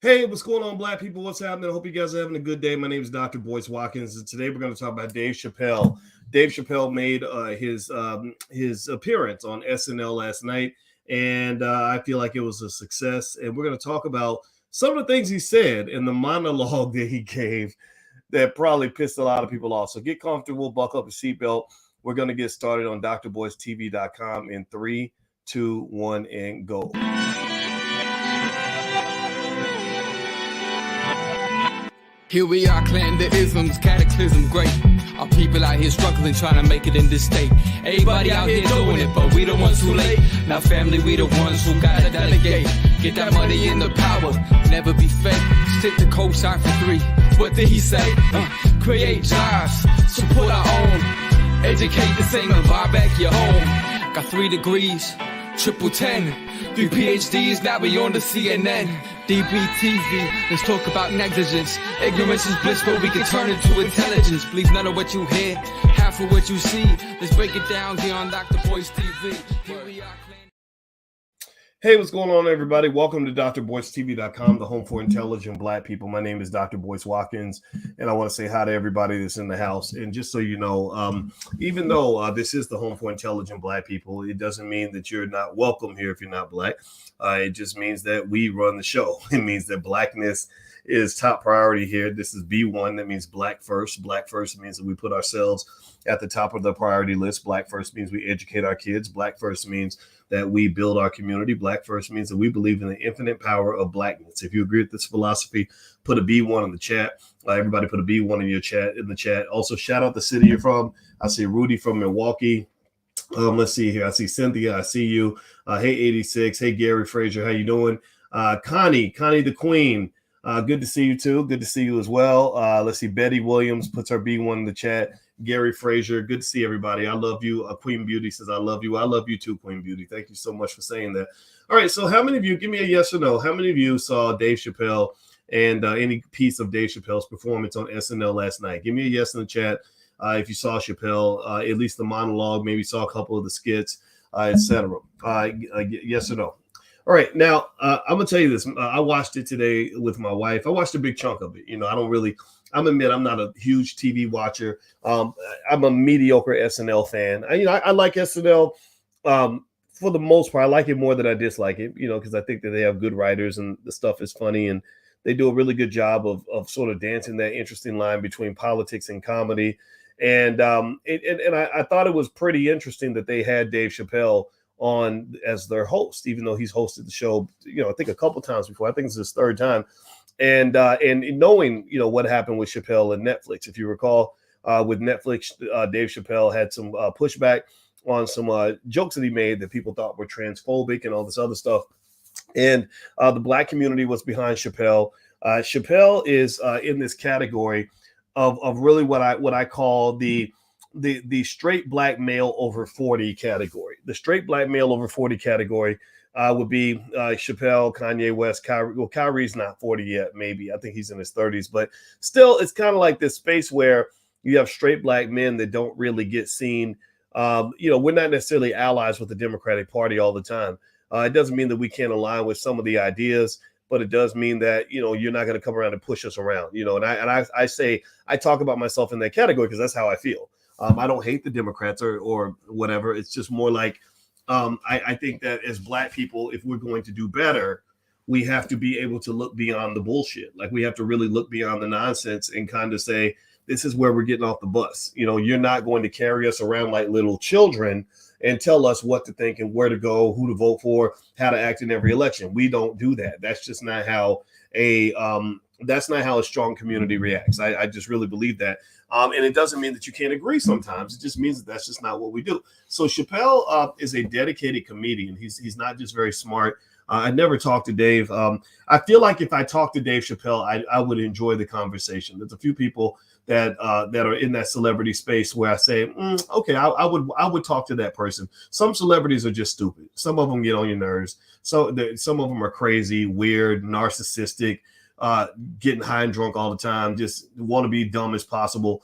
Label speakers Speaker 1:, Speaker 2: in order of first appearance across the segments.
Speaker 1: Hey, what's going on, Black people? What's happening? I hope you guys are having a good day. My name is Dr. Boyce Watkins, and today we're going to talk about Dave Chappelle. Dave Chappelle made his appearance on SNL last night, and I feel like it was a success. And we're going to talk about some of the things he said in the monologue that he gave that probably pissed a lot of people off. So get comfortable, buckle up a seatbelt. We're going to get started on drboycetv.com in 3, 2, 1, and go.
Speaker 2: Here we are, clan the isms, cataclysm, great. Our people out here struggling, trying to make it in this state. Everybody out here doing it, but we the ones too late. Now family, we the ones who gotta delegate. Get that money in the power, never be fake. Stick to cosign for 3. What did he say? Create jobs, support our own. Educate the same and buy back your home. Got 3 degrees, triple 10. 3 PhDs, now we on the CNN. DBTV, let's talk about negligence. Ignorance is bliss, but we can turn it to intelligence. Believe none of what you hear, half of what you see. Let's break it down here on Dr. Boyce TV. Here we are.
Speaker 1: Hey, what's going on, everybody? Welcome to drboycetv.com, the home for intelligent Black people. My name is Dr. Boyce Watkins, and I want to say hi to everybody that's in the house. And just so you know, even though this is the home for intelligent Black people, it doesn't mean that you're not welcome here if you're not Black. It just means that we run the show. It means that Blackness is top priority here. This is B1. That means Black first. Black first means that we put ourselves at the top of the priority list. Black first means we educate our kids. Black first means that we build our community. Black first means that we believe in the infinite power of Blackness. If you agree with this philosophy, put a B1 in the chat. Everybody put a B1 in the chat. Also, shout out the city you're from. I see Rudy from Milwaukee. Let's see here. I see Cynthia. I see you. Hey, 86. Hey, Gary Frazier. How you doing? Connie the Queen. Good to see you too. Good to see you as well. Let's see. Betty Williams puts her B1 in the chat. Gary Frazier, good to see everybody. I love you. Queen Beauty says, I love you. I love you too, Queen Beauty. Thank you so much for saying that. All right, so how many of you, give me a yes or no, how many of you saw Dave Chappelle and any piece of Dave Chappelle's performance on SNL last night? Give me a yes in the chat if you saw Chappelle, at least the monologue, maybe saw a couple of the skits, etc. Yes or no? All right, now I'm gonna tell you this. I watched it today with my wife. I watched a big chunk of it. You know, I'm not a huge TV watcher. I'm a mediocre SNL fan. I like SNL for the most part. I like it more than I dislike it, because I think that they have good writers and the stuff is funny and they do a really good job of sort of dancing that interesting line between politics and comedy. And I thought it was pretty interesting that they had Dave Chappelle on as their host, even though he's hosted the show, I think a couple times before. I think it's his 3rd time. And knowing, what happened with Chappelle and Netflix, if you recall, with Netflix, Dave Chappelle had some pushback on some jokes that he made that people thought were transphobic and all this other stuff. And the Black community was behind Chappelle. Chappelle is in this category of really what I call the straight Black male over 40 category. The straight Black male over 40 category would be Chappelle, Kanye West, Kyrie. Well, Kyrie's not 40 yet, maybe. I think he's in his 30s. But still, it's kind of like this space where you have straight Black men that don't really get seen. We're not necessarily allies with the Democratic Party all the time. It doesn't mean that we can't align with some of the ideas, but it does mean that, you're not going to come around and push us around. And I say, I talk about myself in that category because that's how I feel. I don't hate the Democrats or whatever. It's just more like, I think that as Black people, if we're going to do better, we have to be able to look beyond the bullshit. Like we have to really look beyond the nonsense and kind of say, this is where we're getting off the bus. You're not going to carry us around like little children and tell us what to think and where to go, who to vote for, how to act in every election. We don't do that. That's just not how a strong community reacts. I just really believe that. And it doesn't mean that you can't agree sometimes. It just means that that's just not what we do. So Chappelle is a dedicated comedian. He's not just very smart. I never talked to Dave. I feel like if I talked to Dave Chappelle, I would enjoy the conversation. There's a few people that are in that celebrity space where I say, okay, I would talk to that person. Some celebrities are just stupid. Some of them get on your nerves. So some of them are crazy, weird, narcissistic, getting high and drunk all the time, just want to be dumb as possible,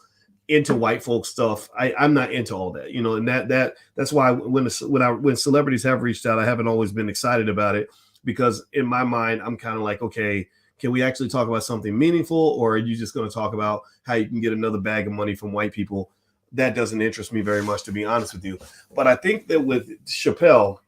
Speaker 1: into white folk stuff. I'm not into all that, and that's why when celebrities have reached out, I haven't always been excited about it, because in my mind, I'm kind of like, okay, Can we actually talk about something meaningful, or are you just going to talk about how you can get another bag of money from white people? That doesn't interest me very much, to be honest with you. But I think that with Chappelle,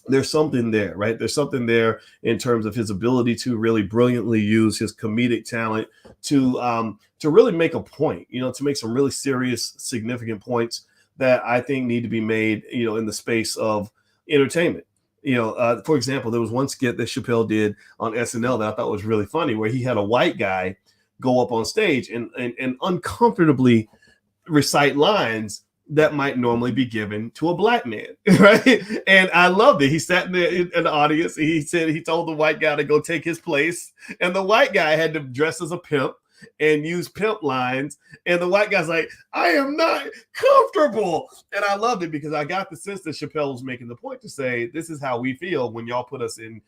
Speaker 1: there's something there, right? There's something there in terms of his ability to really brilliantly use his comedic talent to really make a point, to make some really serious, significant points that I think need to be made, in the space of entertainment. For example, there was one skit that Chappelle did on SNL that I thought was really funny, where he had a white guy go up on stage and uncomfortably recite lines that might normally be given to a black man, right? And I loved it. He sat in the audience. And he told the white guy to go take his place, and the white guy had to dress as a pimp and use pimp lines. And the white guy's like, "I am not comfortable." And I loved it because I got the sense that Chappelle was making the point to say, this is how we feel when y'all put us in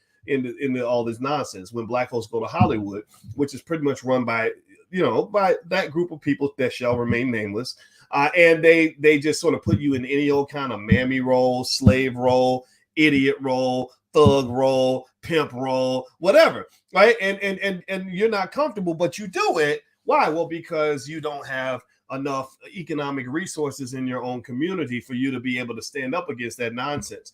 Speaker 1: all this nonsense. When black folks go to Hollywood, which is pretty much run by that group of people that shall remain nameless. And they just sort of put you in any old kind of mammy role, slave role, idiot role, thug role, pimp role, whatever, right? And you're not comfortable, but you do it. Why? Well, because you don't have enough economic resources in your own community for you to be able to stand up against that nonsense.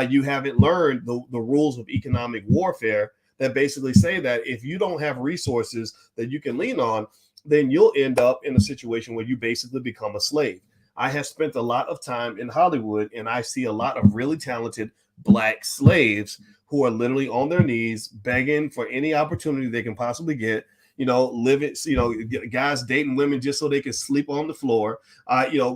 Speaker 1: You haven't learned the rules of economic warfare that basically say that if you don't have resources that you can lean on, then you'll end up in a situation where you basically become a slave. I have spent a lot of time in Hollywood, and I see a lot of really talented black slaves who are literally on their knees begging for any opportunity they can possibly get, guys dating women just so they can sleep on the floor,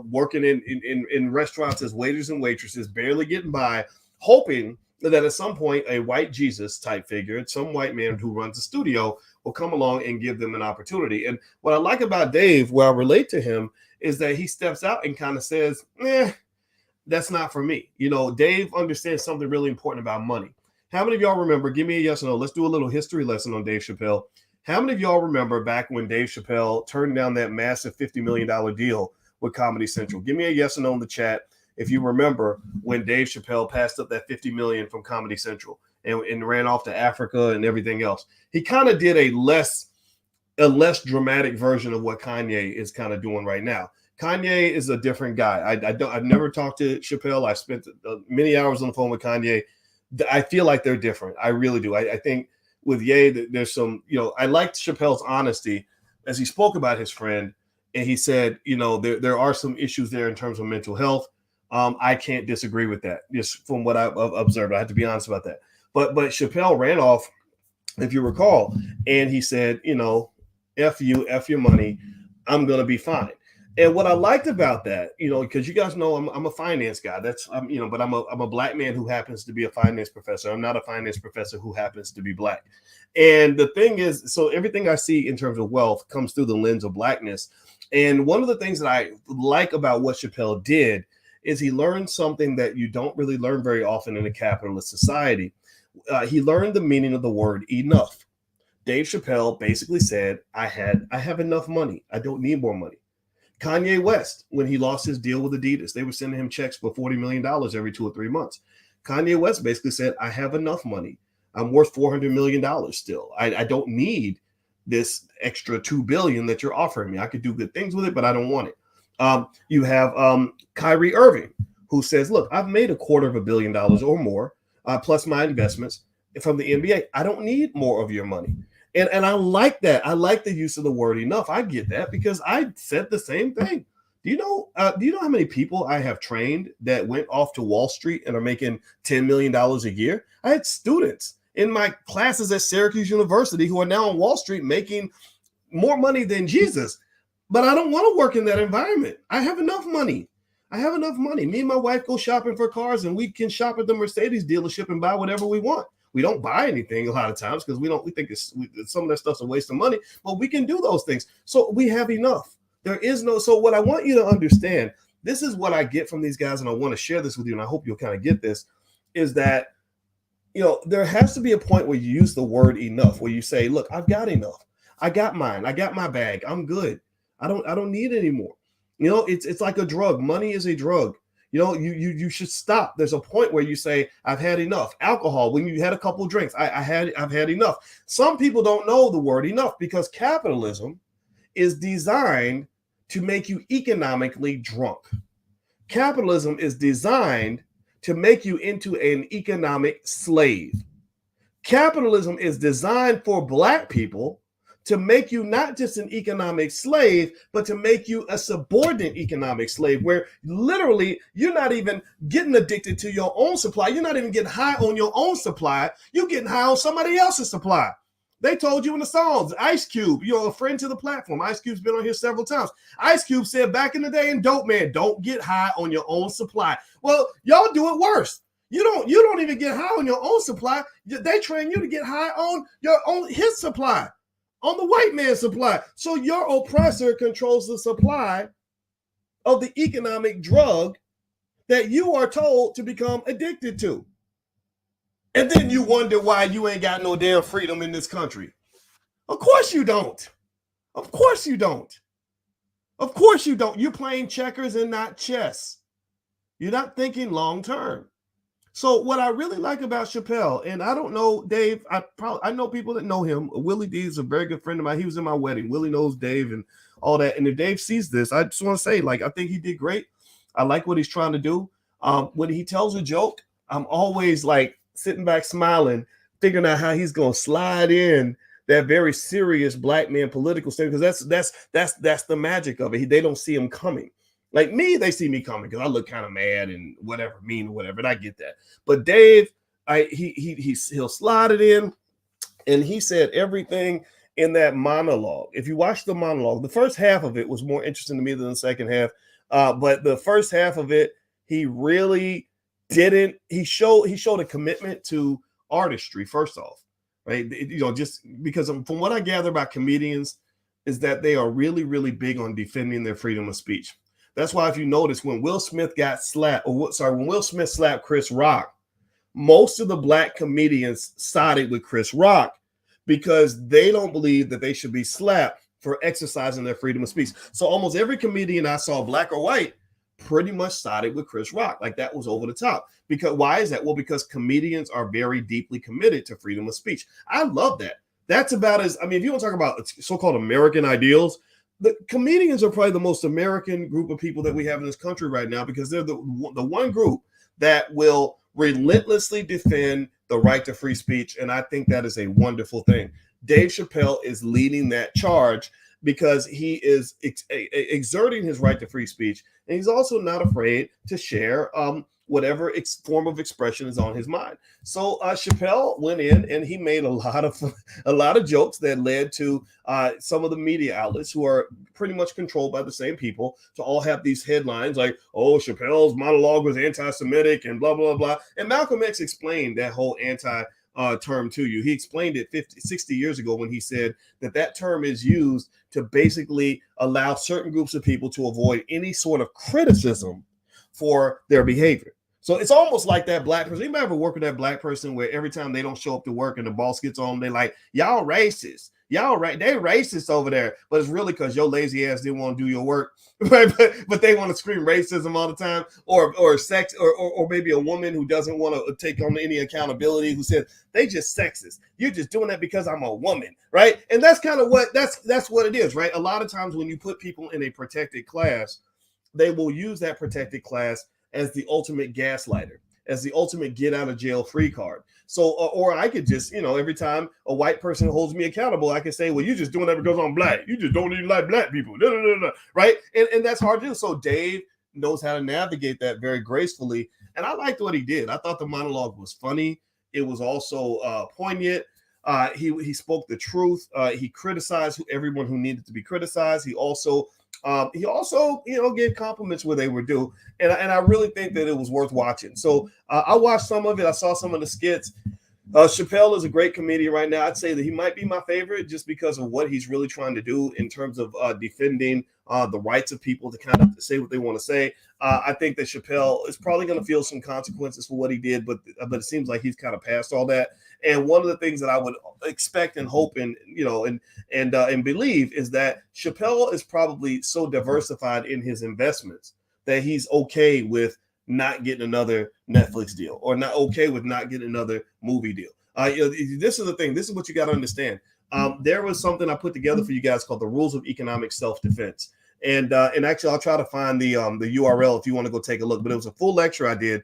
Speaker 1: working in restaurants as waiters and waitresses, barely getting by, hoping that at some point a white Jesus type figure, some white man who runs a studio, will come along and give them an opportunity. And what I like about Dave, where I relate to him, is that he steps out and kind of says, that's not for me. Dave understands something really important about money. How many of y'all remember, give me a yes or no, let's do a little history lesson on Dave Chappelle. How many of y'all remember back when Dave Chappelle turned down that massive $50 million deal with Comedy Central? Give me a yes or no in the chat if you remember when Dave Chappelle passed up that $50 million from Comedy Central and ran off to Africa and everything else. He kind of did a less dramatic version of what Kanye is kind of doing right now. Kanye is a different guy. I've never talked to Chappelle. I spent many hours on the phone with Kanye. I feel like they're different. I really do. I think with Ye, there's some, I liked Chappelle's honesty as he spoke about his friend. And he said, there are some issues there in terms of mental health. I can't disagree with that, just from what I've observed. I have to be honest about that. But Chappelle ran off, if you recall, and he said, F you, F your money, I'm going to be fine. And what I liked about that, because you guys know I'm a finance guy. But I'm a black man who happens to be a finance professor. I'm not a finance professor who happens to be black. And the thing is, so everything I see in terms of wealth comes through the lens of blackness. And one of the things that I like about what Chappelle did is he learned something that you don't really learn very often in a capitalist society. He learned the meaning of the word enough. Dave Chappelle basically said, I have enough money. I don't need more money. Kanye West, when he lost his deal with Adidas, they were sending him checks for $40 million every 2 or 3 months. Kanye West basically said, I have enough money. I'm worth $400 million still. I don't need this extra $2 billion that you're offering me. I could do good things with it, but I don't want it. You have Kyrie Irving, who says, look, I've made $250 million or more, plus my investments from the NBA. I don't need more of your money. And I like that. I like the use of the word enough. I get that because I said the same thing. Do you know how many people I have trained that went off to Wall Street and are making $10 million a year? I had students in my classes at Syracuse University who are now on Wall Street making more money than Jesus. But I don't want to work in that environment. I have enough money. Me and my wife go shopping for cars, and we can shop at the Mercedes dealership and buy whatever we want. We don't buy anything a lot of times because we think some of that stuff's a waste of money, but we can do those things. So we have enough. So what I want you to understand, this is what I get from these guys, and I want to share this with you, and I hope you'll kind of get this, is that, there has to be a point where you use the word enough, where you say, look, I've got enough. I got mine. I got my bag. I'm good. I don't need any more. It's like a drug. Money is a drug. You should stop. There's a point where you say, I've had enough. Alcohol, when you had a couple of drinks, I've had enough. Some people don't know the word enough because capitalism is designed to make you economically drunk. Capitalism is designed to make you into an economic slave. Capitalism is designed for Black people to make you not just an economic slave, but to make you a subordinate economic slave, where literally you're not even getting addicted to your own supply. You're not even getting high on your own supply. You're getting high on somebody else's supply. They told you in the songs, Ice Cube, a friend to the platform. Ice Cube's been on here several times. Ice Cube said back in the day in Dope Man, don't get high on your own supply. Well, y'all do it worse. You don't even get high on your own supply. They train you to get high on his supply, on the white man's supply. So your oppressor controls the supply of the economic drug that you are told to become addicted to. And then you wonder why you ain't got no damn freedom in this country. Of course you don't. Of course you don't. Of course you don't. You're playing checkers and not chess. You're not thinking long term. So what I really like about Chappelle, and I don't know Dave, I know people that know him. Willie D is a very good friend of mine. He was in my wedding. Willie knows Dave and all that. And if Dave sees this, I just want to say, I think he did great. I like what he's trying to do. When he tells a joke, I'm always sitting back smiling, figuring out how he's going to slide in that very serious Black man political statement, because that's the magic of it. They don't see him coming. Like me, they see me coming because I look kind of mad and whatever, mean or whatever, and I get that. But Dave, he'll slide it in, and he said everything in that monologue. If you watch the monologue, the first half of it was more interesting to me than the second half. But the first half of it, he really didn't. He showed a commitment to artistry first off, right? Just because from what I gather about comedians is that they are really, really big on defending their freedom of speech. That's why if you notice when Will Smith when Will Smith slapped Chris Rock, most of the Black comedians sided with Chris Rock because they don't believe that they should be slapped for exercising their freedom of speech. So almost every comedian I saw, Black or white, pretty much sided with Chris Rock. That was over the top. Because why is that? Well, because comedians are very deeply committed to freedom of speech. I love that. That's about if you want to talk about so-called American ideals, the comedians are probably the most American group of people that we have in this country right now, because they're the one group that will relentlessly defend the right to free speech. And I think that is a wonderful thing. Dave Chappelle is leading that charge because he is exerting his right to free speech. And he's also not afraid to share whatever form of expression is on his mind. So Chappelle went in and he made a lot of jokes that led to some of the media outlets, who are pretty much controlled by the same people, to all have these headlines like, oh, Chappelle's monologue was anti-Semitic and blah, blah, blah. And Malcolm X explained that whole term to you. He explained it 60 years ago when he said that term is used to basically allow certain groups of people to avoid any sort of criticism for their behavior. So it's almost like that Black person. Anybody ever work with that Black person where every time they don't show up to work and the boss gets on, they're like, y'all racist. Y'all right, they racist over there. But it's really because your lazy ass didn't want to do your work. Right? But they want to scream racism all the time, or sex, or maybe a woman who doesn't want to take on any accountability, who says they just sexist. You're just doing that because I'm a woman, right? And that's kind of that's what it is, right? A lot of times when you put people in a protected class, they will use that protected class as the ultimate gaslighter, as the ultimate get out of jail free card. So, or I could just, every time a white person holds me accountable, I can say, well, you're just doing that because I'm Black. You just don't even like Black people, right? And that's hard to do. So Dave knows how to navigate that very gracefully. And I liked what he did. I thought the monologue was funny. It was also poignant. He spoke the truth. He criticized everyone who needed to be criticized. He also gave compliments where they were due. And I really think that it was worth watching. So I watched some of it. I saw some of the skits. Chappelle is a great comedian right now. I'd say that he might be my favorite just because of what he's really trying to do in terms of defending the rights of people to kind of say what they want to say. I think that Chappelle is probably going to feel some consequences for what he did, but it seems like he's kind of past all that. And one of the things that I would expect and hope and believe is that Chappelle is probably so diversified in his investments that he's okay with not getting another Netflix deal, or not okay with not getting another movie deal. This is the thing. This is what you got to understand. There was something I put together for you guys called the Rules of Economic Self-Defense. And actually, I'll try to find the URL if you want to go take a look. But it was a full lecture I did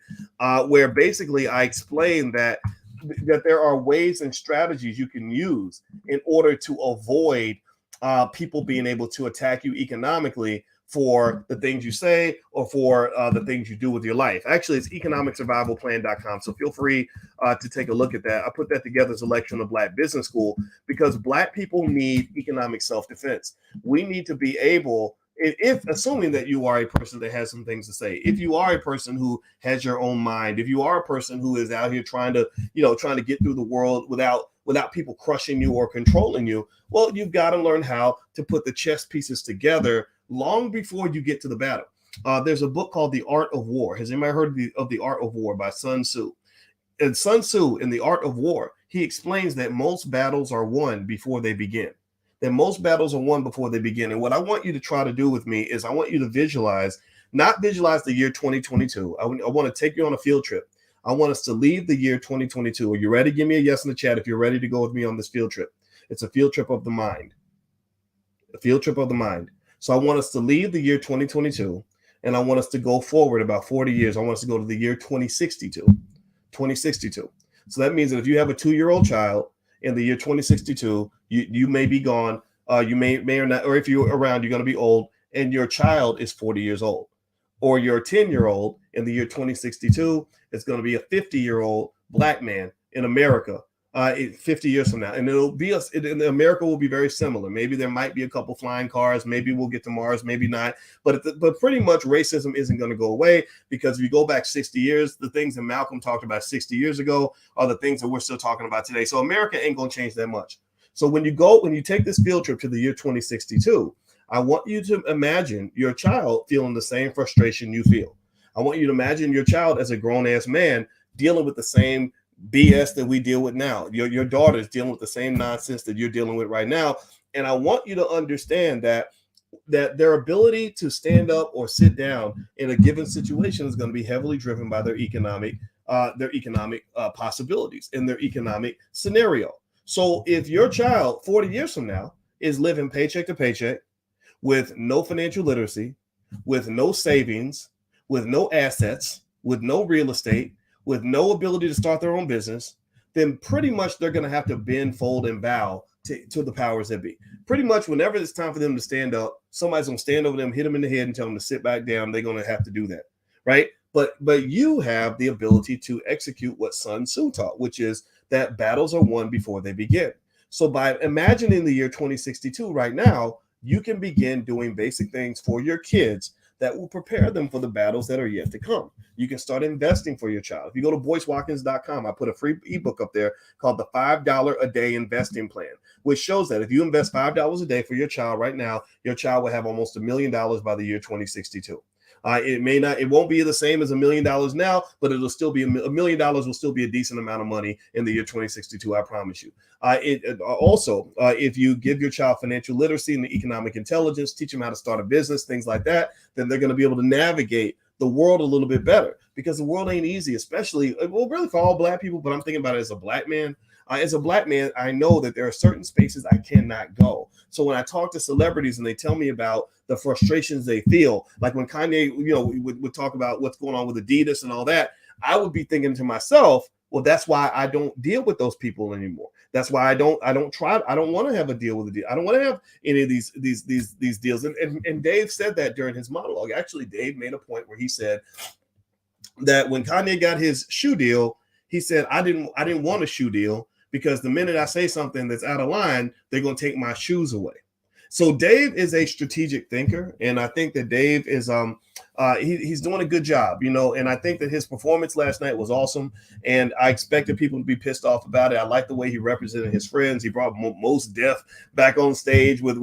Speaker 1: where basically I explained that there are ways and strategies you can use in order to avoid people being able to attack you economically for the things you say or for the things you do with your life. Actually, it's economicsurvivalplan.com. So feel free to take a look at that. I put that together as a lecture in the Black Business School because Black people need economic self-defense. We need to be able, if assuming that you are a person that has some things to say, if you are a person who has your own mind, if you are a person who is out here trying to get through the world without people crushing you or controlling you, well, you've got to learn how to put the chess pieces together long before you get to the battle. There's a book called The Art of War. Has anybody heard of the Art of War by Sun Tzu? And Sun Tzu, in The Art of War, he explains that most battles are won before they begin. That most battles are won before they begin. And what I want you to try to do with me is I want you to not visualize the year 2022. I want to take you on a field trip. I want us to leave the year 2022. Are you ready? Give me a yes in the chat if you're ready to go with me on this field trip. It's a field trip of the mind. A field trip of the mind. So I want us to leave the year 2022, and I want us to go forward about 40 years. I want us to go to the year 2062. 2062. So that means that if you have a 2-year-old child in the year 2062, you may be gone. You may or not, or if you're around, you're going to be old, and your child is 40 years old. Or your 10-year-old in the year 2062 is going to be a 50-year-old Black man in America 50 years from now. And America will be very similar. Maybe there might be a couple flying cars. Maybe we'll get to Mars, maybe not. But pretty much racism isn't going to go away, because if you go back 60 years, the things that Malcolm talked about 60 years ago are the things that we're still talking about today. So America ain't going to change that much. So when you take this field trip to the year 2062, I want you to imagine your child feeling the same frustration you feel. I want you to imagine your child as a grown-ass man dealing with the same BS that we deal with now. Your daughter is dealing with the same nonsense that you're dealing with right now. And I want you to understand that their ability to stand up or sit down in a given situation is going to be heavily driven by their economic possibilities and their economic scenario. So if your child 40 years from now is living paycheck to paycheck with no financial literacy, with no savings, with no assets, with no real estate, with no ability to start their own business, then pretty much they're going to have to bend, fold, and bow to the powers that be. Pretty much whenever it's time for them to stand up, somebody's going to stand over them, hit them in the head, and tell them to sit back down. They're going to have to do that, right? But you have the ability to execute what Sun Tzu taught, which is that battles are won before they begin. So by imagining the year 2062 right now, you can begin doing basic things for your kids that will prepare them for the battles that are yet to come. You can start investing for your child. If you go to boycewatkins.com, I put a free ebook up there called the $5 a day investing plan, which shows that if you invest $5 a day for your child right now, your child will have almost $1 million by the year 2062. It won't be the same as $1 million now, but it'll still be $1 million will still be a decent amount of money in the year 2062. I promise you. Also, if you give your child financial literacy and the economic intelligence, teach them how to start a business, things like that, then they're going to be able to navigate the world a little bit better, because the world ain't easy, especially, well, really for all Black people, but I'm thinking about it as a Black man. As a Black man, I know that there are certain spaces I cannot go. So when I talk to celebrities and they tell me about the frustrations they feel, like when Kanye, would talk about what's going on with Adidas and all that, I would be thinking to myself, well, that's why I don't deal with those people anymore. That's why I don't want to have a deal with Adidas. I don't want to have any of these deals. And Dave said that during his monologue. Actually, Dave made a point where he said that when Kanye got his shoe deal, he said, I didn't want a shoe deal, because the minute I say something that's out of line, they're going to take my shoes away. So Dave is a strategic thinker, and I think that Dave is he's doing a good job, and I think that his performance last night was awesome, and I expected people to be pissed off about it. I like the way he represented his friends. He brought Mos Def back on stage with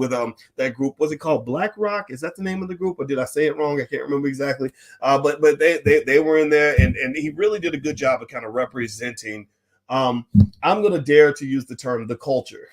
Speaker 1: that group. Was it called Black Rock? Is that the name of the group, or did I say it wrong? I can't remember exactly. But they were in there, and he really did a good job of kind of representing I'm going to dare to use the term the culture,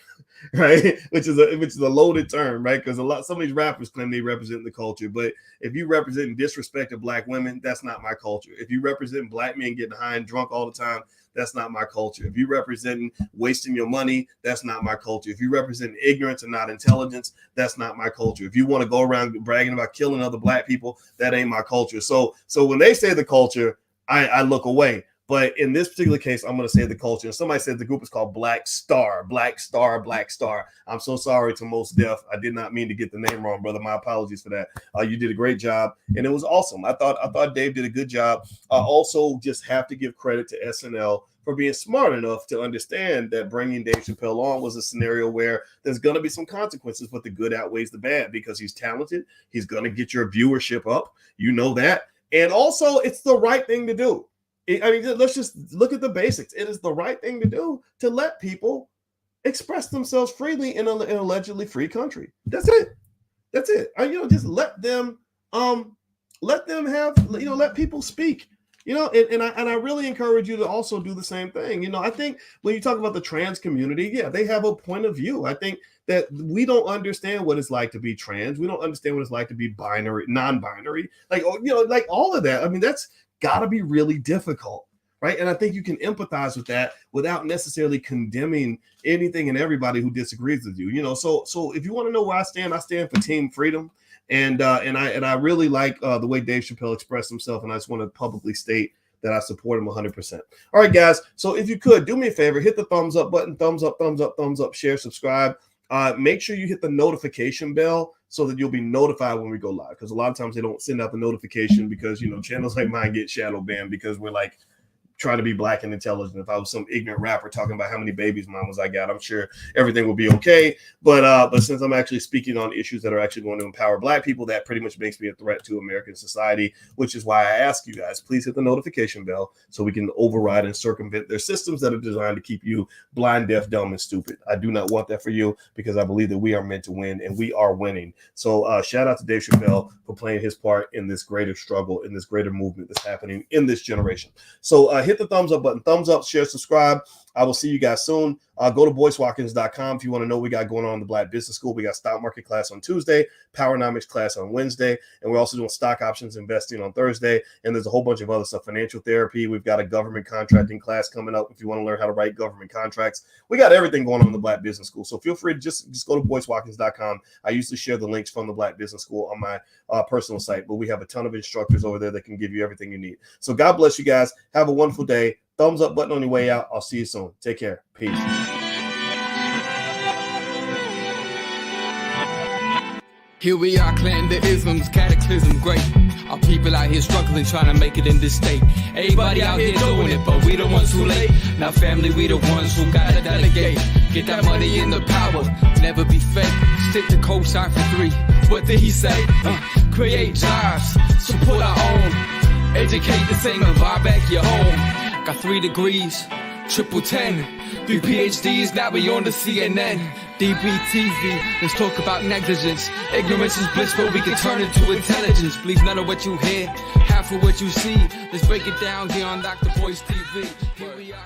Speaker 1: right? Which is a loaded term, right? Because some of these rappers claim they represent the culture, but if you represent and disrespect of black women, that's not my culture. If you represent black men getting high and drunk all the time, that's not my culture. If you represent wasting your money, that's not my culture. If you represent ignorance and not intelligence, that's not my culture. If you want to go around bragging about killing other black people, that ain't my culture. So when they say the culture, I look away. But in this particular case, I'm going to say the culture. And somebody said the group is called Black Star, Black Star, Black Star. I'm so sorry to Most Def. I did not mean to get the name wrong, brother. My apologies for that. You did a great job, and it was awesome. I thought Dave did a good job. I also just have to give credit to SNL for being smart enough to understand that bringing Dave Chappelle on was a scenario where there's going to be some consequences, but the good outweighs the bad because he's talented. He's going to get your viewership up. You know that. And also, it's the right thing to do. I mean, let's just look at the basics. It is the right thing to do to let people express themselves freely in an allegedly free country. That's it. That's it. Just let them have, let people speak. And I really encourage you to also do the same thing. I think when you talk about the trans community, yeah, they have a point of view. I think that we don't understand what it's like to be trans. We don't understand what it's like to be binary, non-binary, like all of that. I mean, that's got to be really difficult, right? And I think you can empathize with that without necessarily condemning anything and everybody who disagrees with you. So if you want to know where I stand for team freedom, and I really like the way Dave Chappelle expressed himself, and I just want to publicly state that I support him 100%. All right, guys. So if you could do me a favor, hit the thumbs up button, thumbs up, share, subscribe. Make sure you hit the notification bell so that you'll be notified when we go live. Because a lot of times they don't send out the notification because, channels like mine get shadow banned because we're like trying to be black and intelligent. If I was some ignorant rapper talking about how many babies mamas I got, I'm sure everything will be okay. But since I'm actually speaking on issues that are actually going to empower black people, that pretty much makes me a threat to American society, which is why I ask you guys, please hit the notification bell so we can override and circumvent their systems that are designed to keep you blind, deaf, dumb, and stupid. I do not want that for you because I believe that we are meant to win and we are winning. So shout out to Dave Chappelle for playing his part in this greater struggle, in this greater movement that's happening in this generation. So hit the thumbs up button, thumbs up, share, subscribe. I will see you guys soon. Go to boycewatkins.com if you want to know what we got going on in the Black Business School. We got stock market class on Tuesday, Powernomics class on Wednesday, and we're also doing stock options investing on Thursday. And there's a whole bunch of other stuff, financial therapy. We've got a government contracting class coming up if you want to learn how to write government contracts. We got everything going on in the Black Business School. So feel free to just go to boycewatkins.com. I usually share the links from the Black Business School on my personal site, but we have a ton of instructors over there that can give you everything you need. So God bless you guys. Have a wonderful day. Thumbs up button on your way out. I'll see you soon. Take care. Peace.
Speaker 2: Here we are, clan the isms, cataclysm great. Our people out here struggling, trying to make it in this state. Everybody out here doing it, but we the ones who late. Now family, we the ones who gotta delegate. Get that money in the power, never be fake. Stick to co-sign for 3. What did he say? Create jobs, support our own. Educate the same and buy back your home. Got 3 degrees, 10, 3 PhDs, now we on the CNN. DBTV, let's talk about negligence. Ignorance is bliss, but we can turn it to intelligence. Believe none of what you hear, half of what you see. Let's break it down here on Dr. Boyce TV. Here we are.